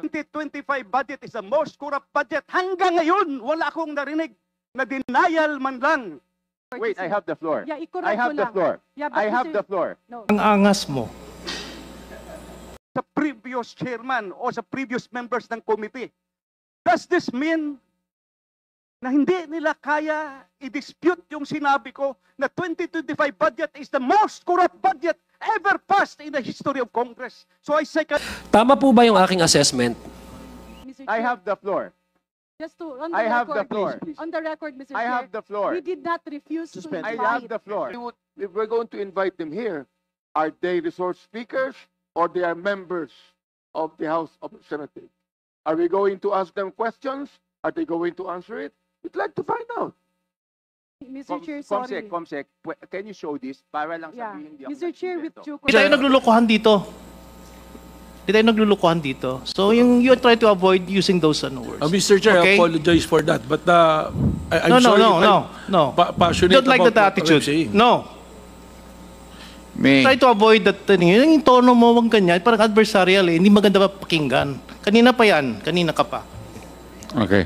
2025 budget is the most corrupt budget. Hanggang ngayon, wala akong narinig na denial man lang. Wait, I have the floor. Yeah, I have the floor. Yeah, but I have the floor. No. Ang angas mo. Sa previous chairman o sa previous members ng committee. Does this mean na hindi nila kaya i-dispute yung sinabi ko na 2025 budget is the most corrupt budget ever passed in the history of Congress? So I second. Tama po ba yung aking assessment? Mr. I Chair, have the floor. just to, on the I have the record, floor. On the record, Mr. I Chair, have the floor. we did not refuse to I invite. have the floor. If we're going to invite them here, are they resource speakers or they are members of the House of Representatives? Are we going to ask them questions? Are they going to answer it? We'd like to find out. Mr. Chair, sorry. Comsec, can you show this? Para lang Yeah. sabihin, hindi ako Mr. Chair, with nagsimbento. due Hindi tayo naglulukuhan dito. Hindi tayo naglulukuhan dito. So you try to avoid using those words. Mr. Chair, Okay? I apologize for that. But I'm No, sorry if no. I'm passionate Don't like about that what I'm attitude. saying. No. Try to avoid that. Yung tono mo, wag ganyan. Parang adversarial eh. Hindi maganda pa pakinggan. Kanina pa yan. Kanina ka pa. Okay.